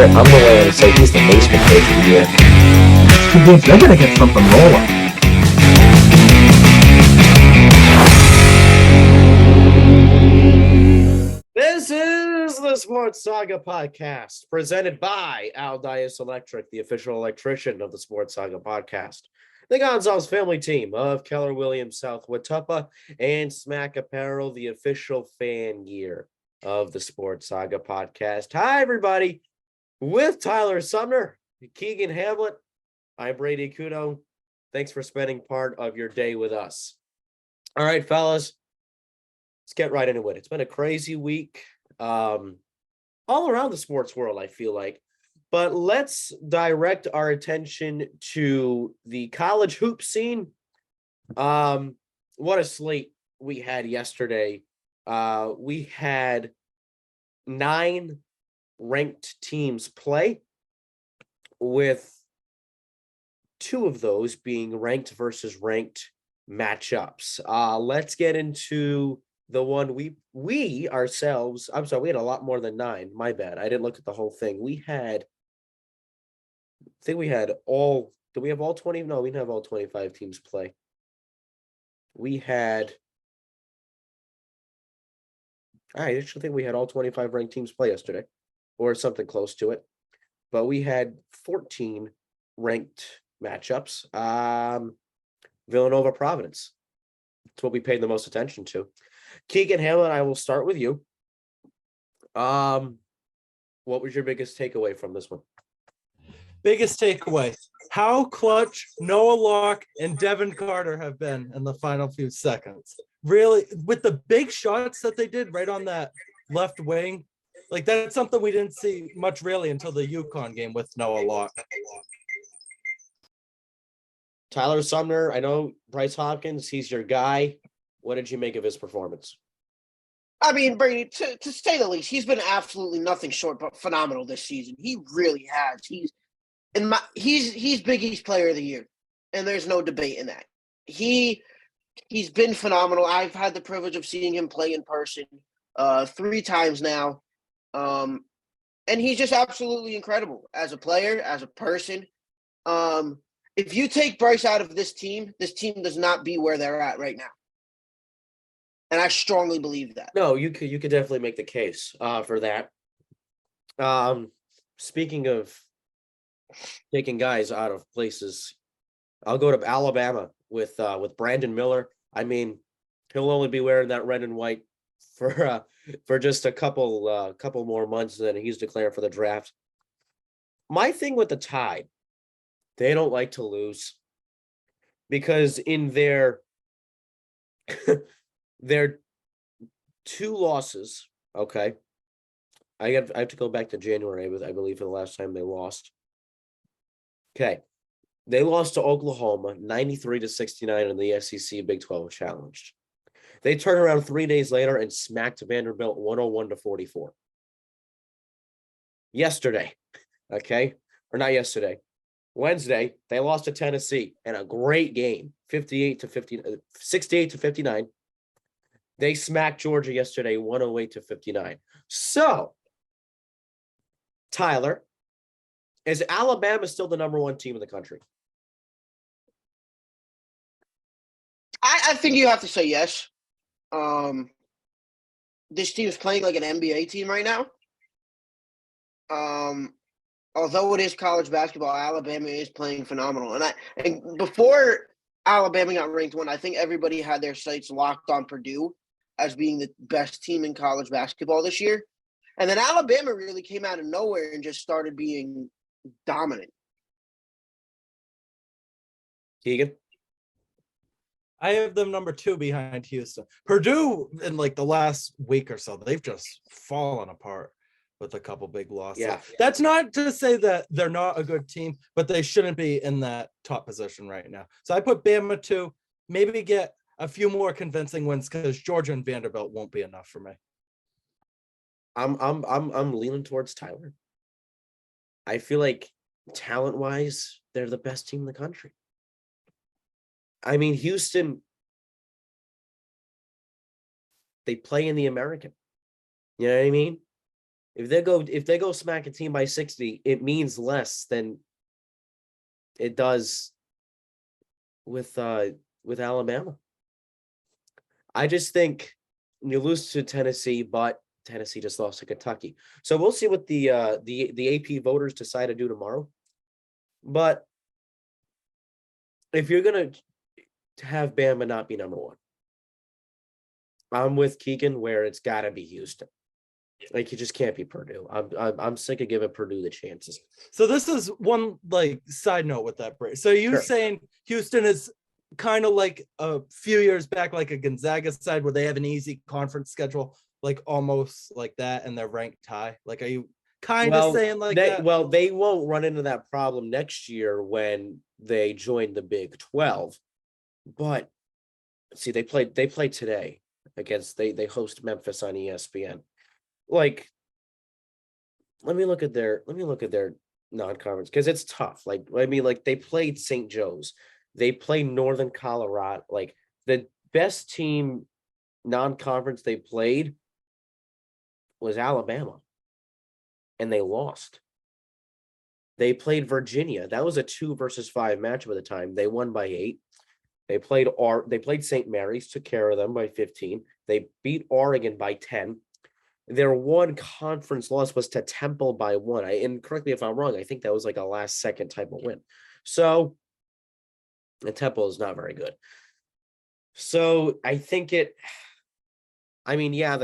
I'm willing to say he's the basement coach of the year. Two games, they're gonna get something rolling. This is the Sports Saga podcast presented by Aldius Electric, the official electrician of the Sports Saga podcast. The Gonsalves family team of Keller Williams, South Watuppa, and Smack Apparel, the official fan gear of the Sports Saga podcast. Hi, everybody. With Tyler Sumner, Keegan Hamlet, I'm Brady Kudo. Thanks for spending part of your day with us. All right, fellas. Let's get right into it. It's been a crazy week all around the sports world, I feel like. But let's direct our attention to the college hoop scene. What a slate we had yesterday. We had 9 ranked teams play, with 2 of those being ranked versus ranked matchups. Let's get into the one we ourselves, I'm sorry, we had a lot more than 9. My bad. I didn't look at the whole thing. I think we had all, did we have all 20? No, we didn't have all 25 teams play. I actually think we had all 25 ranked teams play yesterday, or something close to it. But we had 14 ranked matchups. Villanova Providence. That's what we paid the most attention to. Keegan Hamlin, I will start with you. What was your biggest takeaway from this one? Biggest takeaway: how clutch Noah Locke and Devin Carter have been in the final few seconds. Really, with the big shots that they did right on that left wing, like that's something we didn't see much really until the UConn game with Noah Locke. Tyler Sumner, I know Bryce Hopkins, he's your guy. What did you make of his performance? I mean, Brady, to say the least, he's been absolutely nothing short but phenomenal this season. He really has. He's Big East Player of the Year, and there's no debate in that. He's been phenomenal. I've had the privilege of seeing him play in person 3 times now, and he's just absolutely incredible as a player, as a person. If you take Bryce out of this team does not be where they're at right now. And I strongly believe that. No, you could definitely make the case for that. Speaking of taking guys out of places, I'll go to Alabama with Brandon Miller. I mean, he'll only be wearing that red and white for just a couple more months, and then he's declared for the draft. My thing with the Tide, they don't like to lose, because in their 2 losses, okay, I have to go back to January, I believe, for the last time they lost. Okay, they lost to Oklahoma 93-69 in the SEC Big 12 Challenge. They turned around 3 days later and smacked Vanderbilt 101-44. Yesterday, okay, or not yesterday, Wednesday, they lost to Tennessee in a great game, 68-59. They smacked Georgia yesterday, 108-59. So, Tyler, is Alabama still the number 1 team in the country? I think you have to say yes. This team is playing like an NBA team right now. Although it is college basketball, Alabama is playing phenomenal. And before Alabama got ranked 1, I think everybody had their sights locked on Purdue as being the best team in college basketball this year. And then Alabama really came out of nowhere and just started being dominant. Keegan? I have them number 2 behind Houston. Purdue, in like the last week or so, they've just fallen apart with a couple big losses. Yeah. That's not to say that they're not a good team, but they shouldn't be in that top position right now. So I put Bama 2, maybe get a few more convincing wins, because Georgia and Vanderbilt won't be enough for me. I'm leaning towards Tyler. I feel like talent-wise, they're the best team in the country. I mean, Houston, they play in the American. You know what I mean? If they go smack a team by 60, it means less than it does with Alabama. I just think you lose to Tennessee, but Tennessee just lost to Kentucky. So we'll see what the AP voters decide to do tomorrow. But if you're gonna have Bama not be number one, I'm with Keegan where it's got to be Houston. Like, you just can't be Purdue. I'm sick of giving Purdue the chances. So this is one like side note with that, Bray. So you saying Houston is kind of like a few years back, like a Gonzaga side where they have an easy conference schedule, like almost like that, and they're ranked high. Like, are you kind of saying like that? Well, they won't run into that problem next year when they join the Big 12. But see, they played today against they host Memphis on ESPN. Like, let me look at their non-conference, because it's tough. Like, I mean, like, they played St. Joe's, they played Northern Colorado. Like, the best team non-conference they played was Alabama, and they lost. They played Virginia. That was a 2-5 matchup at the time. They won by 8. They played St. Mary's, took care of them by 15. They beat Oregon by 10. Their one conference loss was to Temple by 1. And correct me if I'm wrong, I think that was like a last second type of win. So, and Temple is not very good. So I think the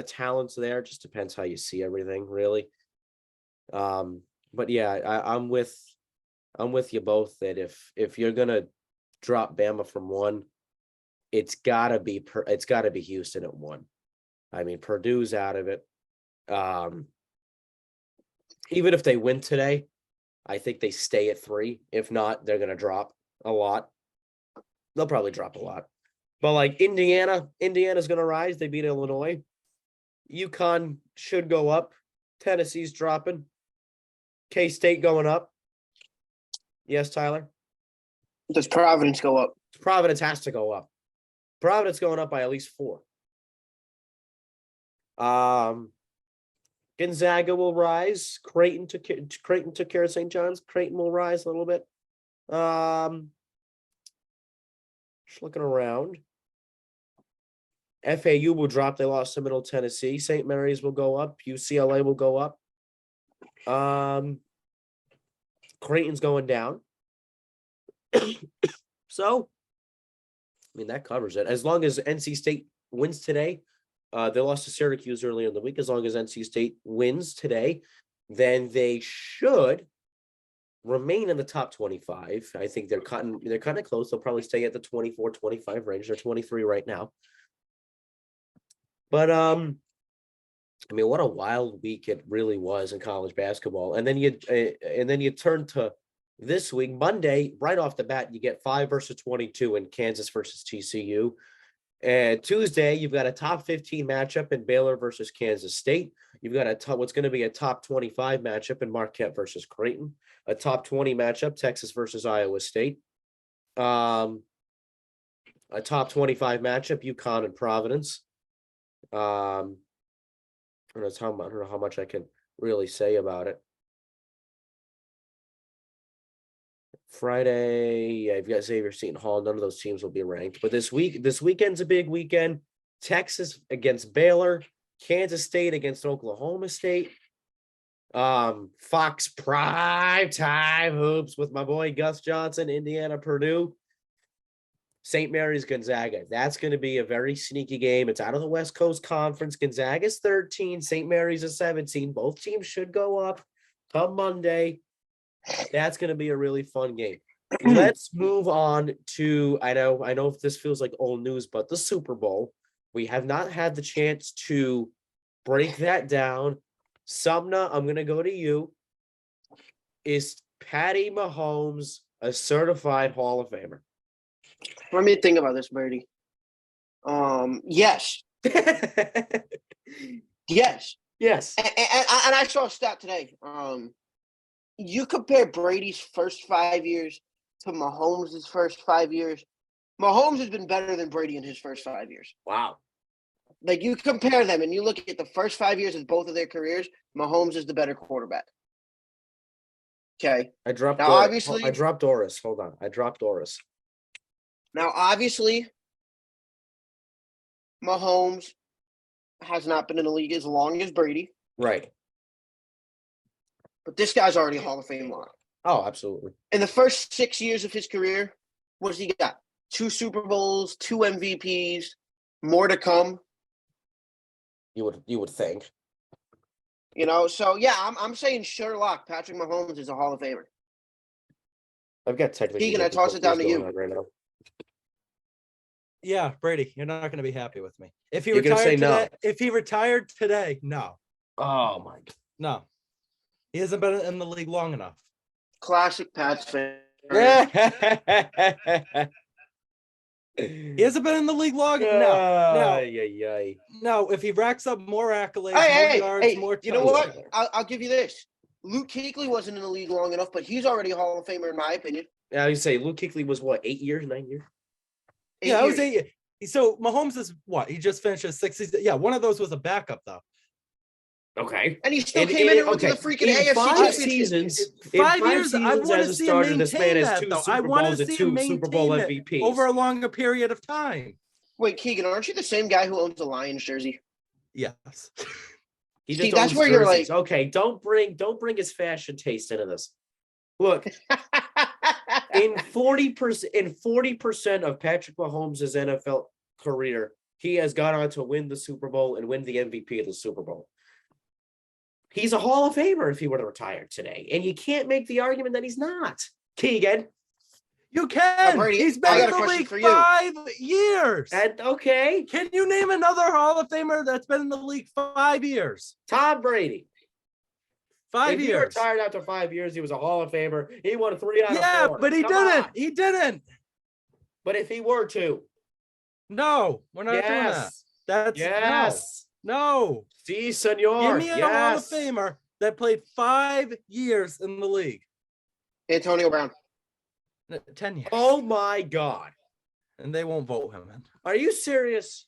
talent's there. It just depends how you see everything, really. But yeah, I'm with you both that if you're gonna drop Bama from 1, it's gotta be Houston at 1. I mean, Purdue's out of it. Even if they win today, I think they stay at 3. If not, they're gonna drop a lot. They'll probably drop a lot. But like Indiana's gonna rise. They beat Illinois. UConn should go up. Tennessee's dropping. K-State going up. Yes, Tyler? Does Providence go up? Providence has to go up. Providence going up by at least 4. Gonzaga will rise. Creighton took care of St. John's. Creighton will rise a little bit. Just looking around. FAU will drop. They lost to Middle Tennessee. St. Mary's will go up. UCLA will go up. Creighton's going down. So, I mean, that covers it. As long as NC State wins today, they lost to Syracuse earlier in the week. As long as NC State wins today, then they should remain in the top 25. I think they're kind of close. They'll probably stay at the 24-25 range. They're 23 right now. But I mean, what a wild week it really was in college basketball. And then you turn to this week, Monday, right off the bat, you get 5 versus 22 in Kansas versus TCU. And Tuesday, you've got a top 15 matchup in Baylor versus Kansas State. You've got what's going to be a top 25 matchup in Marquette versus Creighton. A top 20 matchup, Texas versus Iowa State. A top 25 matchup, UConn and Providence. I don't know how much I can really say about it. Friday, yeah, you've got Xavier Seton Hall. None of those teams will be ranked. But this weekend's a big weekend. Texas against Baylor, Kansas State against Oklahoma State. Fox prime time hoops with my boy Gus Johnson, Indiana, Purdue. St. Mary's, Gonzaga. That's going to be a very sneaky game. It's out of the West Coast Conference. Gonzaga's 13, St. Mary's is 17. Both teams should go up come Monday. That's going to be a really fun game. Let's move on to, I know if this feels like old news, but the Super Bowl. We have not had the chance to break that down. Sumna, I'm going to go to you. Is Patty Mahomes a certified Hall of Famer? Let me think about this, Birdie. Yes. Yes. Yes. And I saw a stat today. You compare Brady's first 5 years to Mahomes' first 5 years. Mahomes has been better than Brady in his first 5 years. Wow. Like you compare them and you look at the first 5 years of both of their careers, Mahomes is the better quarterback. Okay. I dropped Now, Doris. obviously- I dropped Doris. Hold on. I dropped Doris. Now, obviously, Mahomes has not been in the league as long as Brady, Right. but this guy's already a Hall of Fame lock. Oh, absolutely. In the first 6 years of his career, what has he got? 2 Super Bowls, 2 MVPs, more to come. You would think. You know, so yeah, I'm saying Sherlock Patrick Mahomes is a Hall of Famer. I've got technical. Keegan, I toss it down to difficulties you. going on right now. Yeah, Brady, you're not going to be happy with me. If he You're gonna say retired no. today, if he retired today, no, Oh my God. no, he hasn't been in the league long enough. Classic Pats fan. He hasn't been in the league long enough. No, if he racks up more accolades, more yards, more you know what? touchdowns. I'll give you this. Luke Kuechly wasn't in the league long enough, but he's already a Hall of Famer in my opinion. Yeah, you say Luke Kuechly was what, 8 years, 9 years? Yeah, I was years. 8. So Mahomes is what? He just finished his 6th season. Yeah, one of those was a backup though. Okay. And he still came in and went to the freaking AFC Championship. Seasons, In 5 in 5 years, I seasons want as to a see him starter, this man maintain has that 2 though. I Super want Bowls to and see him 2 Super Bowl maintain that MVPs. over a longer period of time. Wait, Keegan, aren't you the same guy who owns the Lions jersey? Yes. He See, just that's owns where you're jerseys. like- Okay, don't bring his fashion taste into this. Look, in 40% of Patrick Mahomes' NFL career, he has gone on to win the Super Bowl and win the MVP of the Super Bowl. He's a Hall of Famer if he were to retire today. And you can't make the argument that he's not. Keegan. You can. Brady, He's I been got in a the question league for you. 5 years. And okay, Can you name another Hall of Famer that's been in the league 5 years? Tom Brady. 5 If he years. retired after 5 years, he was a Hall of Famer. He won 3 out of 4. Yeah, but he Come didn't. on. He didn't. But if he were to, No, we're not doing that. yes, That's yes, no. si, senor. Give me a Hall of Yes. Famer that played 5 years in the league. Antonio Brown. 10 years. Oh my God, And they won't vote him in. are you serious?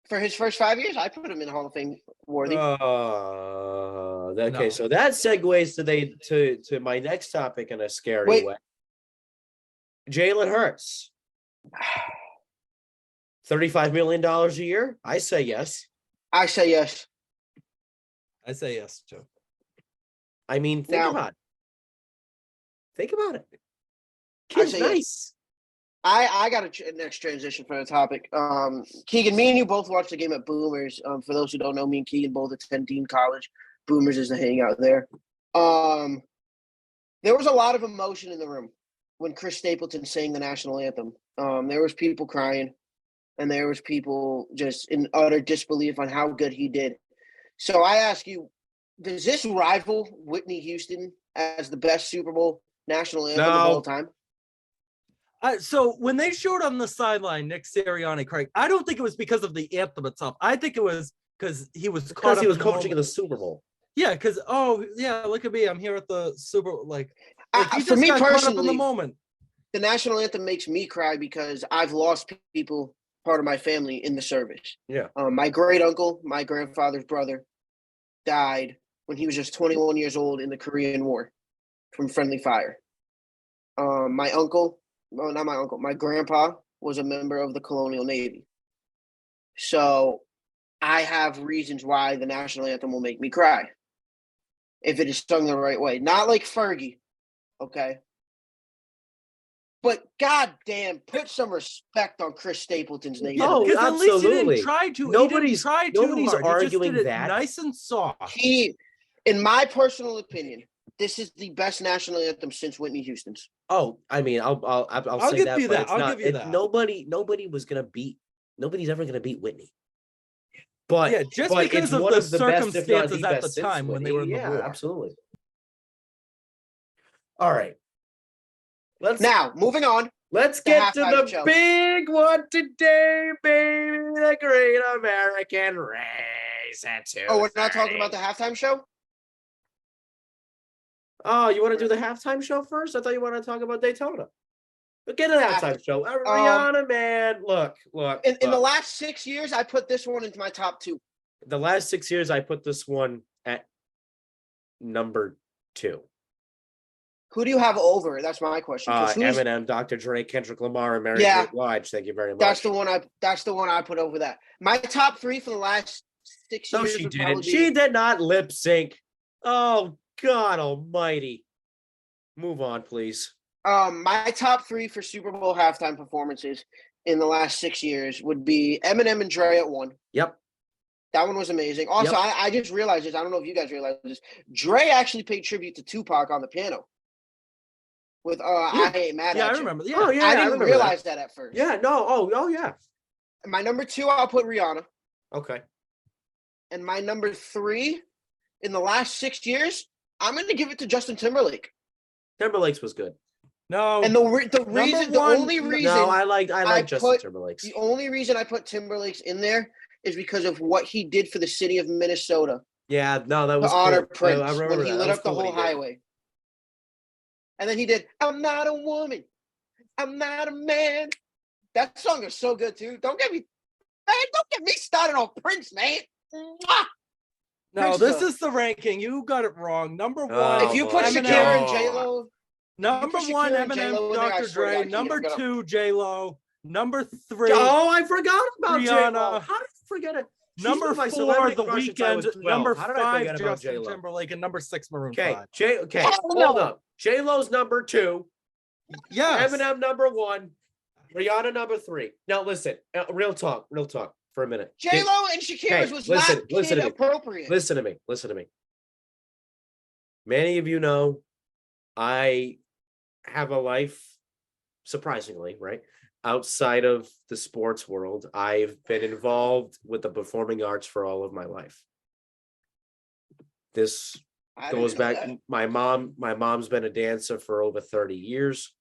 For his first 5 years, I put him in Hall of Fame worthy. Okay, No. so that segues to my next topic in a scary Wait. way. Jalen Hurts, $35 million a year. I say yes. I say yes. I say yes too. I mean, think Now- about it. Think about it. I Kid's say yes. nice. I got a next transition for the topic. Keegan, me and you both watched the game at Boomers. For those who don't know, me and Keegan both attend Dean College. Boomers is the hangout there. There was a lot of emotion in the room when Chris Stapleton sang the national anthem. There was people crying, and there was people just in utter disbelief on how good he did. So I ask you, does this rival Whitney Houston as the best Super Bowl national anthem of No. all time? So when they showed on the sideline, Nick Sirianni, Craig, I don't think it was because of the anthem itself. I think it was because he was caught Because up he was in the coaching in moment. the Super Bowl. Yeah, because look at me, I'm here at the Super Bowl. Like he For just me got caught up in the personally, moment. the national anthem makes me cry because I've lost people, part of my family, in the service. Yeah. My great uncle, my grandfather's brother, died when he was just 21 years old in the Korean War from friendly fire. My uncle, well, not my uncle, my grandpa was a member of the Colonial Navy. So I have reasons why the national anthem will make me cry if it is sung the right way. Not like Fergie, okay? But goddamn, put some respect on Chris Stapleton's name. Oh, Because at least he absolutely. didn't try to. Nobody's- he didn't try nobody's too hard. He just arguing did it that. nice and soft. He, in my personal opinion, this is the best national anthem since Whitney Houston's. Oh, I mean, I'll I'll say give that. you but that. it's I'll not- give you it- that. Nobody was gonna beat. Nobody's ever gonna beat Whitney. But Yeah, just but because it's of one the best, if not circumstances at the best since time when they were in the Whitney. war. Yeah, absolutely. All right. Let's Now, moving on. Let's The get to halftime the show. big one today, baby. The Great American Race at 2:30. Oh, we're not talking about the halftime show? Oh, you want to do the halftime show first? I thought you wanted to talk about Daytona. But get to the halftime show. Rihanna, man, look. In the last 6 years, I put this one into my top 2. The last 6 years, I put this one at number 2. Who do you have over? That's my question. Eminem, Dr. Dre, Kendrick Lamar, and Mary J. Blige. Thank you very much. That's the one I put over that. My top 3 for the last 6 years. No, she didn't. She did not lip sync. Oh God Almighty! Move on, please. My top 3 for Super Bowl halftime performances in the last 6 years would be Eminem and Dre at 1. Yep. That one was amazing. Also, I just realized this. I don't know if you guys realize this. Dre actually paid tribute to Tupac on the piano. With I Ain't Mad at You. I remember. Yeah. Oh, yeah, I didn't realize that at first. Yeah, no. Oh, yeah. My number 2, I'll put Rihanna. Okay. And my number 3, in the last 6 years, I'm going to give it to Justin Timberlake. Timberlake's was good. No. And the only reason I like Justin Timberlake's. The only reason I put Timberlake's in there is because of what he did for the city of Minnesota. Yeah, no, that was to honor cool. Prince I remember when he lit up the whole highway. And then he did, I'm not a woman. I'm not a man. That song is so good, too. Don't get me started on Prince, man. Mwah! No, this is the ranking. You got it wrong. Number 1. If you put Shakira and J-Lo. Number 1, Eminem, Dr. Dre. Number 2, J-Lo. Number 3. Oh, I forgot about Rihanna. J-Lo. How did I forget it? Number 4, The Weeknd. Number 5, Justin Timberlake. And number 6, Maroon 5. Hold up. J-Lo's number 2. Yes. Eminem number 1. Rihanna number 3. Now listen, real talk for a minute. J-Lo and Shakira's was not kid appropriate. Listen to me. Many of you know I have a life, surprisingly, right? Outside of the sports world. I've been involved with the performing arts for all of my life. This goes back. My mom's been a dancer for over 30 years.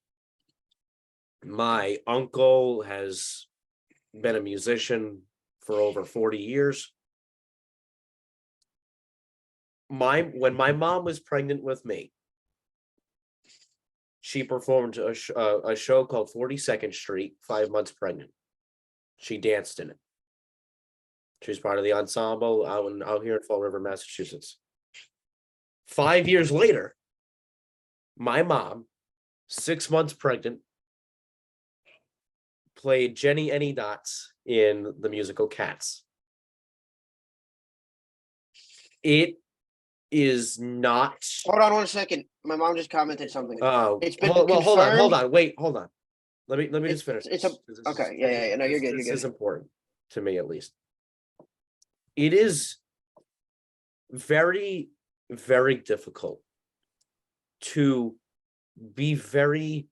My uncle has been a musician for over 40 years. When my mom was pregnant with me, she performed a show called 42nd Street, 5 months pregnant. She danced in it. She was part of the ensemble out here in Fall River, Massachusetts. 5 years later, my mom, 6 months pregnant, played Jenny Any Dots in the musical Cats. It is not. Hold on 1 second. My mom just commented something. Oh, it's been hold on. Wait, hold on. Let me just finish. Okay. Yeah. No, you're good. This is important to me, at least. It is very, very difficult to be very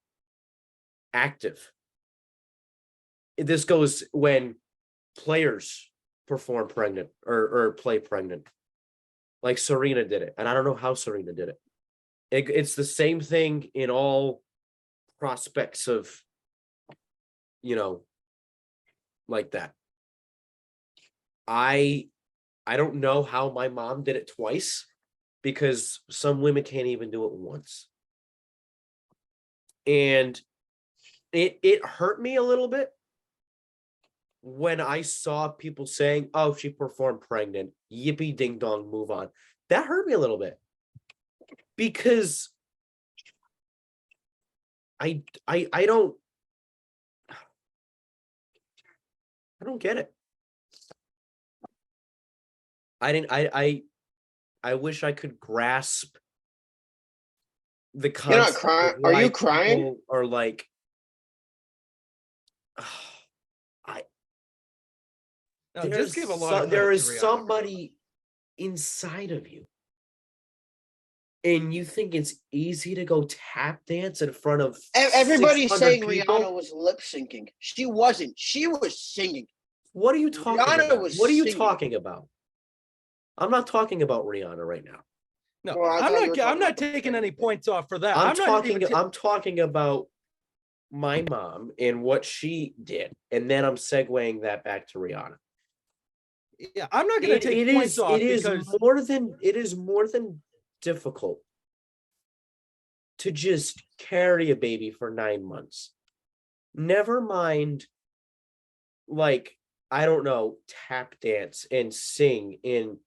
active. This goes when players perform pregnant or play pregnant, like Serena did it. And I don't know how Serena did it. It's the same thing in all prospects of, like that. I don't know how my mom did it twice, because some women can't even do it once. And it hurt me a little bit when I saw people saying, oh, she performed pregnant, yippee ding dong, move on. That hurt me a little bit, because I don't get it. I wish I could grasp the concept. You're not crying. Are you crying? Or like, there is somebody inside of you, and you think it's easy to go tap dance in front of everybody saying people? Rihanna was lip syncing. She wasn't. She was singing. What are you talking about? What are you talking about? I'm not talking about Rihanna right now. No, I'm not taking any points off for that. I'm talking about my mom and what she did, and then I'm segueing that back to Rihanna. Yeah, I'm not going to take points off. It is more than difficult to just carry a baby for 9 months. never mind, like, I don't know, tap dance and sing and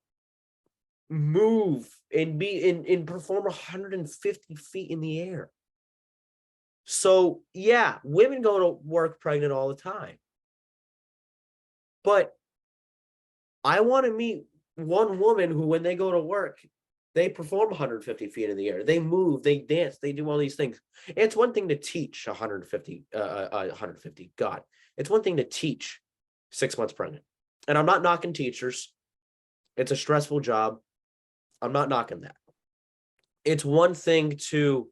move and perform 150 feet in the air. So yeah, women go to work pregnant all the time. But I want to meet one woman who, when they go to work, they perform 150 feet in the air. They move, they dance, they do all these things. It's one thing to teach 150. God, it's one thing to teach 6 months pregnant. And I'm not knocking teachers. It's a stressful job. I'm not knocking that. It's one thing to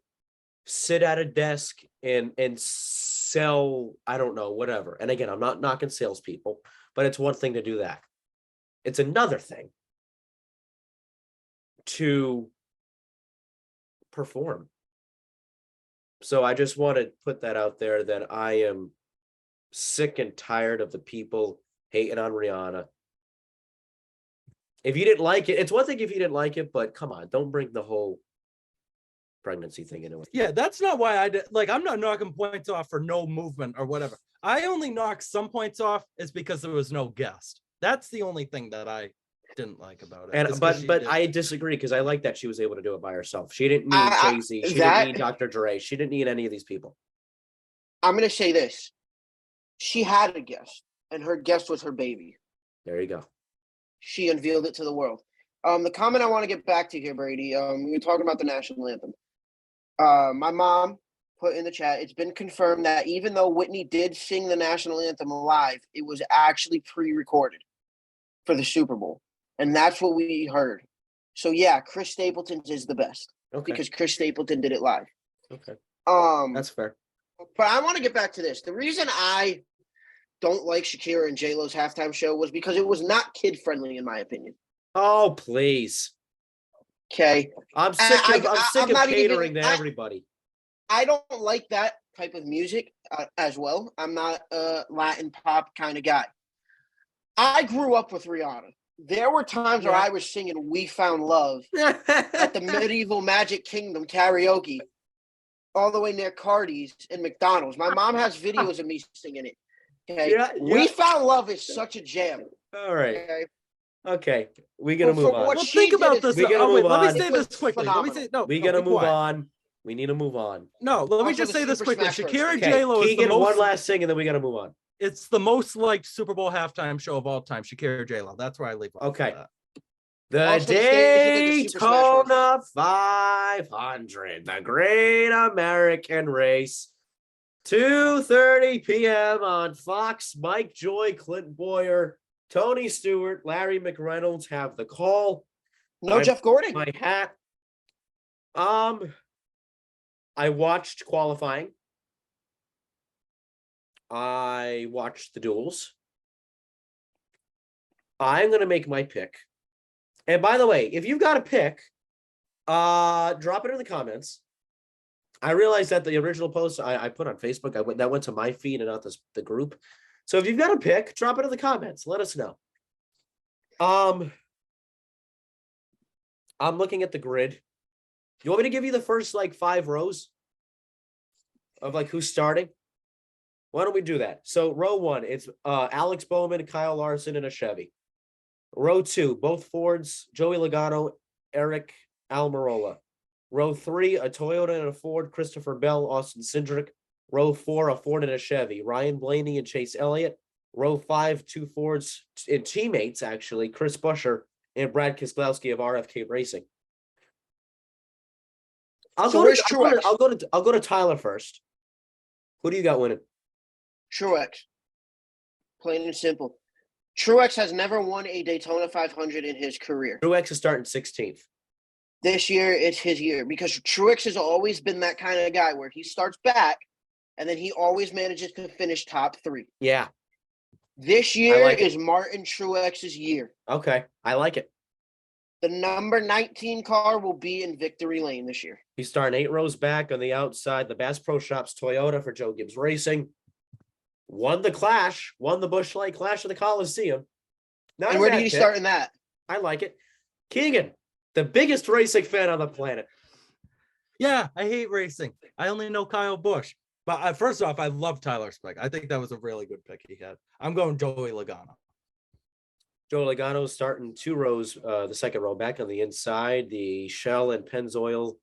sit at a desk and sell, I don't know, whatever. And again, I'm not knocking salespeople, but it's one thing to do that. It's another thing to perform. So I just want to put that out there that I am sick and tired of the people hating on Rihanna. If you didn't like it, it's one thing if you didn't like it, but come on, don't bring the whole pregnancy thing into it. Yeah, that's not why I did. Like, I'm not knocking points off for no movement or whatever. I only knocked some points off is because there was no guest. That's the only thing that I didn't like about it. And but I disagree, because I like that she was able to do it by herself. She didn't need Jay-Z. She didn't need Dr. Dre. She didn't need any of these people. I'm going to say this. She had a guest, and her guest was her baby. There you go. She unveiled it to the world. The comment I want to get back to here, Brady, we were talking about the national anthem. My mom put in the chat, it's been confirmed that even though Whitney did sing the national anthem live, it was actually pre-recorded for the Super Bowl. And that's what we heard. So yeah, Chris Stapleton is the best. Okay. Because Chris Stapleton did it live. Okay. That's fair. But I want to get back to this. The reason I don't like Shakira and J-Lo's halftime show was because it was not kid-friendly, in my opinion. Oh, please. Okay. I'm sick of catering to everybody. I don't like that type of music as well. I'm not a Latin pop kind of guy. I grew up with Rihanna. There were times where I was singing We Found Love at the Medieval Magic Kingdom karaoke all the way near Cardi's and McDonald's. My mom has videos of me singing it. Okay. We Found Love is such a jam. All right. Okay. We're going to move on. Well, think about this. Let me say this quickly. We got to move on. We need to move on. No, let me just say this quickly. Shakira and J-Lo is Keegan, one last thing, and then we got to move on. It's the most liked Super Bowl halftime show of all time. Shakira, J-Lo. That's where I leave off. Okay. The Daytona 500, the Great American Race. 2:30 p.m. on Fox. Mike Joy, Clint Boyer, Tony Stewart, Larry McReynolds have the call. No Jeff Gordon. My hat. I watched qualifying. I watched the duels. I'm going to make my pick. And by the way, if you've got a pick, drop it in the comments. I realized that the original post I put on Facebook, that went to my feed and not the group. So if you've got a pick, drop it in the comments. Let us know. I'm looking at the grid. You want me to give you the first 5 rows of who's starting? Why don't we do that? So row 1, it's Alex Bowman, Kyle Larson, and a Chevy. Row 2, both Fords, Joey Logano, Eric Almirola. Row 3, a Toyota and a Ford, Christopher Bell, Austin Cindric. Row 4, a Ford and a Chevy, Ryan Blaney and Chase Elliott. Row 5, 2 Fords and teammates, actually, Chris Buescher and Brad Keselowski of RFK Racing. I'll go to Tyler first. Who do you got winning? Truex. Plain and simple. Truex has never won a Daytona 500 in his career. Truex is starting 16th. This year, it's his year because Truex has always been that kind of guy where he starts back and then he always manages to finish top 3. Yeah. This year is Martin Truex's year. Okay. I like it. The number 19 car will be in victory lane this year. He's starting 8 rows back on the outside. The Bass Pro Shops Toyota for Joe Gibbs Racing. Won the Clash. Won the Busch Light Clash of the Coliseum. And where did he start in that? I like it. Keegan, the biggest racing fan on the planet. Yeah, I hate racing. I only know Kyle Busch. But first off, I love Tyler Speck. I think that was a really good pick he had. I'm going Joey Logano. Joe Logano starting 2 rows, the second row back on the inside, the Shell and Pennzoil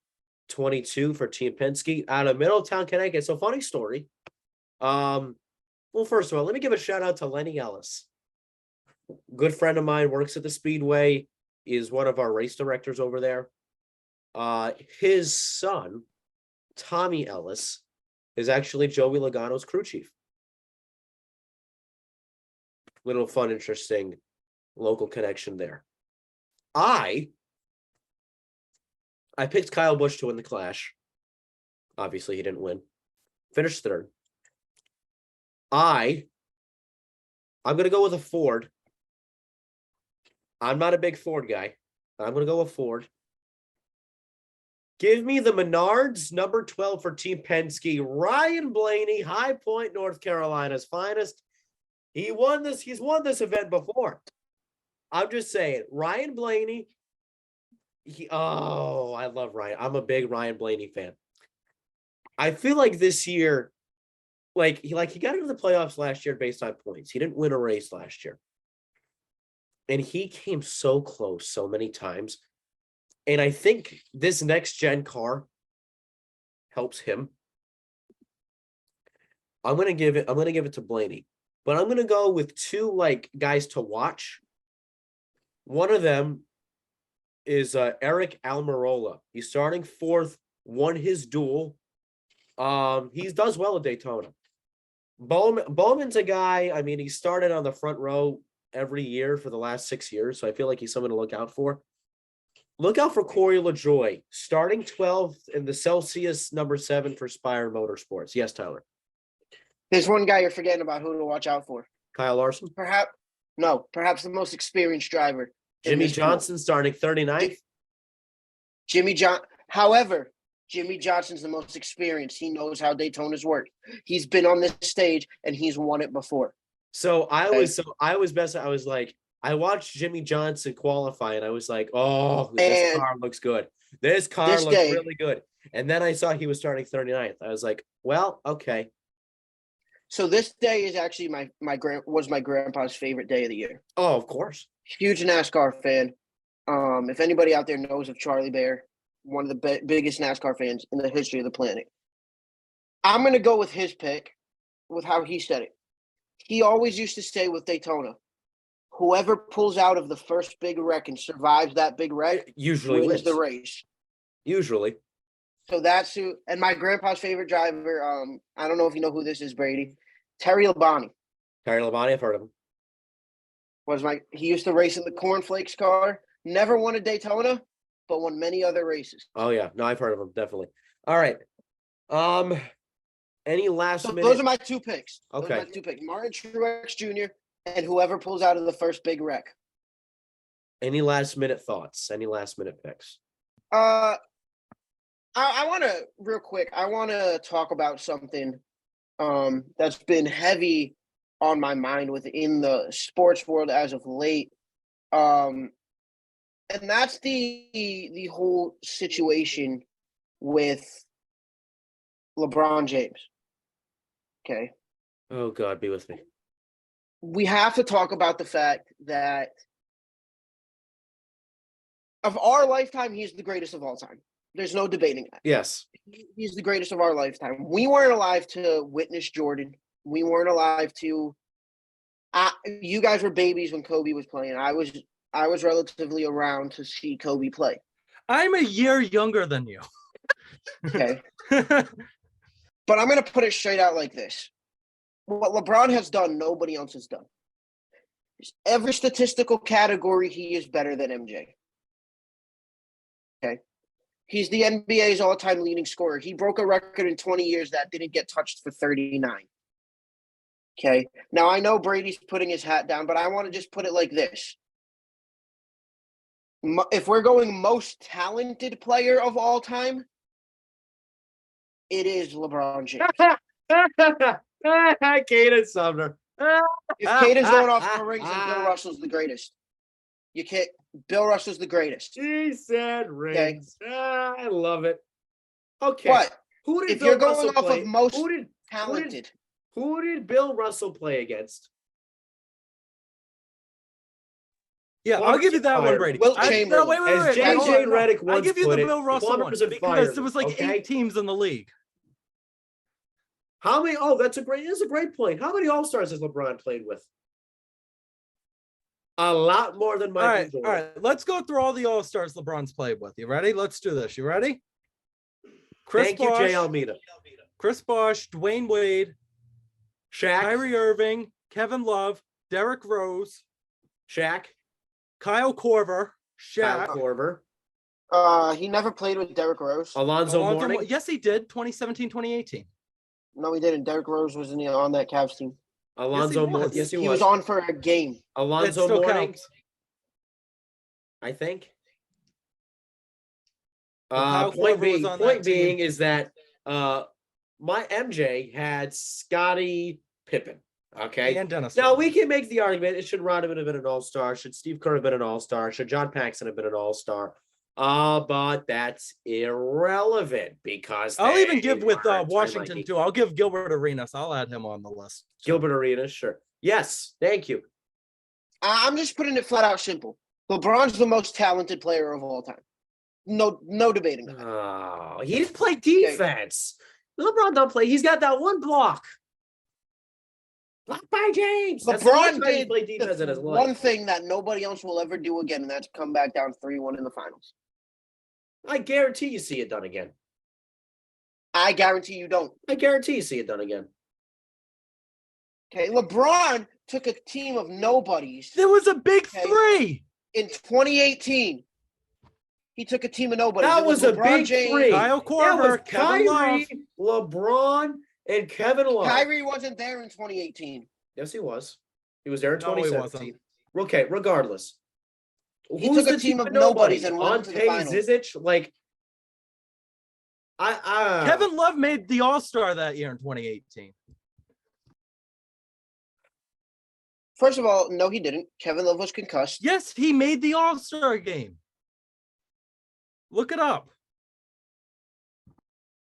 22 for Team Penske out of Middletown, Connecticut. So funny story. Well, first of all, let me give a shout out to Lenny Ellis. Good friend of mine, works at the Speedway, is one of our race directors over there. His son, Tommy Ellis, is actually Joey Logano's crew chief. Little fun, interesting local connection there. I picked Kyle Busch to win the Clash. Obviously, he didn't win. Finished third. I'm going to go with a Ford. I'm not a big Ford guy. I'm going to go with Ford. Give me the Menards, number 12 for Team Penske. Ryan Blaney, High Point, North Carolina's finest. He's won this event before. I'm just saying, Ryan Blaney. I love Ryan. I'm a big Ryan Blaney fan. I feel like this year, he got into the playoffs last year based on points. He didn't win a race last year. And he came so close so many times. And I think this next gen car helps him. I'm gonna give it to Blaney. But I'm gonna go with 2 guys to watch. One of them is Eric Almirola. He's starting 4th, won his duel. He does well at Daytona. Bowman's a guy, I mean, he started on the front row every year for the last 6 years, so I feel like he's someone to look out for. Look out for Corey LaJoy, starting 12th in the Celsius number 7 for Spire Motorsports. Yes, Tyler. There's one guy you're forgetting about who to watch out for. Kyle Larson? Perhaps the most experienced driver. Jimmy Johnson starting 39th. However, Jimmy Johnson's the most experienced. He knows how Daytona's work. He's been on this stage and he's won it before. So I watched Jimmy Johnson qualify and I was like, oh, this car looks good. This car looks really good. And then I saw he was starting 39th. I was like, well, okay. So this day is actually my grandpa's favorite day of the year. Oh, of course. Huge NASCAR fan. If anybody out there knows of Charlie Bear, one of the biggest NASCAR fans in the history of the planet. I'm going to go with his pick, with how he said it. He always used to say with Daytona, whoever pulls out of the first big wreck and survives that big wreck usually wins the race. Usually. So that's who. And my grandpa's favorite driver, I don't know if you know who this is, Brady. Terry Labonte. Terry Labonte, I've heard of him. He used to race in the Cornflakes car. Never won a Daytona, but won many other races. Oh yeah, no, I've heard of him definitely. All right. Any last minute? Those are my 2 picks. Okay. Those are my 2 picks: Martin Truex Jr. and whoever pulls out of the first big wreck. Any last minute thoughts? Any last minute picks? I want to real quick. I want to talk about something that's been heavy on my mind within the sports world as of late. And that's the whole situation with LeBron James. Okay. Oh God, be with me. We have to talk about the fact that of our lifetime, he's the greatest of all time. There's no debating that. Yes. He's the greatest of our lifetime. We weren't alive to witness Jordan. We weren't alive to you guys were babies when Kobe was playing. I was relatively around to see Kobe play. I'm a year younger than you. Okay. But I'm going to put it straight out like this. What LeBron has done, nobody else has done. Every statistical category, he is better than MJ. Okay. He's the NBA's all-time leading scorer. He broke a record in 20 years that didn't get touched for 39. Okay. Now, I know Brady's putting his hat down, but I want to just put it like this. If we're going most talented player of all time, it is LeBron James. Caden Sumner. If Caden's going off for rings, then Bill Russell's the greatest. You can't. Bill Russell's the greatest. He said rings. Okay. I love it. Okay. But Who did If Bill you're going Russell off play? of most Who did talented, Bill Russell play against? Yeah, I'll Plumbers give you and that one, firemen. Brady. Wilt No, Chamberlain. wait, As wait, hold JJ on, Redick I once give you put the it, Bill Russell one plumbers and because firemen, there was like okay? 8 teams in the league. How many? Oh, that's a great point. How many All-Stars has LeBron played with? A lot more than Michael Jordan. All right. Let's go through all the All-Stars LeBron's played with. You ready? Let's do this. You ready? Thank you, Jay Almeida. Chris Bosh, Dwayne Wade, Shaq. Kyrie Irving, Kevin Love, Derrick Rose, Shaq. Kyle Korver, Kyle Shaq. Korver. He never played with Derrick Rose. Alonzo Mourning. Yes, he did. 2017, 2018. No, he didn't. Derrick Rose was on that Cavs team. Alonzo Mourning. Yes, he was. He was on for a game. Alonzo still Mourning. counts. I think. Kyle Point Korver was on that being team. is that my MJ had Scottie Pippen. Okay. And Dennis. Now we can make the argument: should Rodman have been an All-Star? Should Steve Kerr have been an All-Star? Should John Paxson have been an All-Star? But that's irrelevant because I'll even give with weren't. Washington too. I'll give Gilbert Arenas. I'll add him on the list. Gilbert Arenas, sure. Yes, thank you. I'm just putting it flat out simple. LeBron's the most talented player of all time. No debating that. Oh, he didn't play defense. LeBron don't play. He's got that one block. Blocked by James. That's the LeBron only time he did played defense in his life. one thing that nobody else will ever do again, and that's come back down 3-1 in the finals. I guarantee you see it done again. I guarantee you don't. I guarantee you see it done again. Okay, LeBron took a team of nobodies There was a big Okay. 3. in 2018. He took a team of nobodies. That It was a LeBron big James. three. Kyle That was Korver, Kevin Kyrie, Love. LeBron, and Kevin Love. Kyrie wasn't there in 2018. Yes, he was. He was there in No, he 2017. Okay, regardless. He Who's took a the team of of nobodies nobody? and went to the Ante finals. Zizic, like Kevin Love made the All-Star that year in 2018. First of all, no, he didn't. Kevin Love was concussed. Yes, he made the All-Star game. Look it up.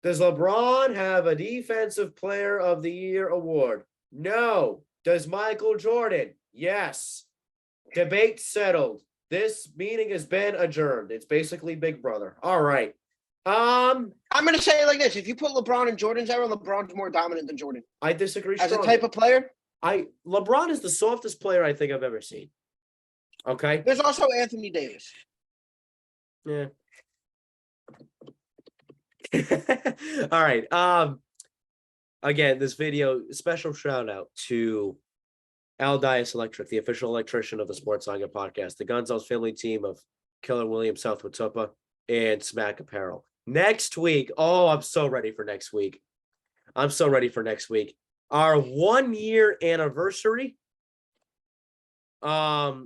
Does LeBron have a Defensive Player of the Year award? No. Does Michael Jordan? Yes. Debate settled. This meeting has been adjourned. It's basically Big Brother. All right. I'm going to say it like this. If you put LeBron in Jordan's era, LeBron's more dominant than Jordan. I disagree As a strongly. type of player, LeBron is the softest player I think I've ever seen. Okay. there's also Anthony Davis. Yeah. All right. Again, this video, special shout out to Al Dias Electric, the official electrician of the Sports Saga podcast, the Gonsalves family team of Keller Williams, South Watuppa, and Smack Apparel. Next week, I'm so ready for next week. I'm so ready for next week. Our 1-year anniversary. Guest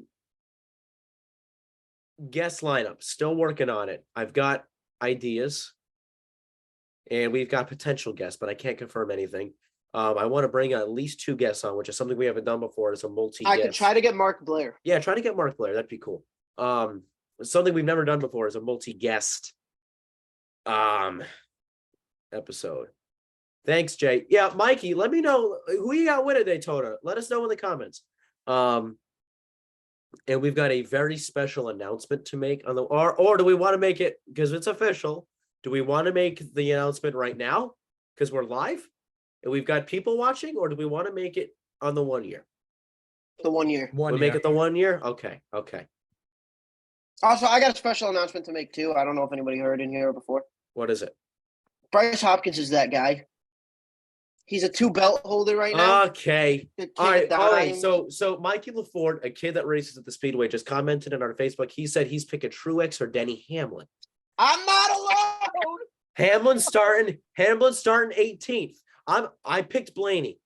lineup, still working on it. I've got ideas. And we've got potential guests, but I can't confirm anything. I want to bring at least 2 guests on, which is something we haven't done before. It's a multi-guest. I could try to get Mark Blair. Yeah, try to get Mark Blair. That'd be cool. Something we've never done before is a multi-guest episode. Thanks, Jay. Yeah, Mikey, let me know who you got winning Daytona. Let us know in the comments. And we've got a very special announcement to make on the or do we want to make it because it's official? Do we want to make the announcement right now because we're live and we've got people watching, or do we want to make it on the 1 year? The 1 year. We'll make it the 1 year? Okay. Also, I got a special announcement to make too. I don't know if anybody heard in here before. What is it? Bryce Hopkins is that guy. He's a 2-belt holder right now. Okay. The kid All right. dying. So Mikey LaFord, a kid that races at the Speedway, just commented on our Facebook. He said he's picking Truex or Denny Hamlin. I'm not alone. Hamlin's starting 18th. I picked Blaney.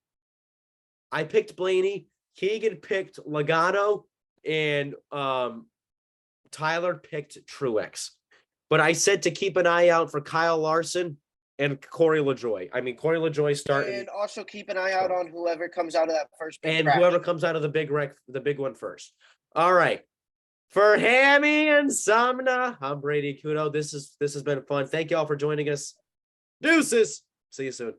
Keegan picked Logano, and Tyler picked Truex. But I said to keep an eye out for Kyle Larson and Corey LaJoy. I mean, Corey LaJoy starting. And also keep an eye out on whoever comes out of that first big And crash. whoever comes out of the big one first. All right. For Hammy and Sumner, I'm Brady Kudo. This has been fun. Thank you all for joining us. Deuces. See you soon.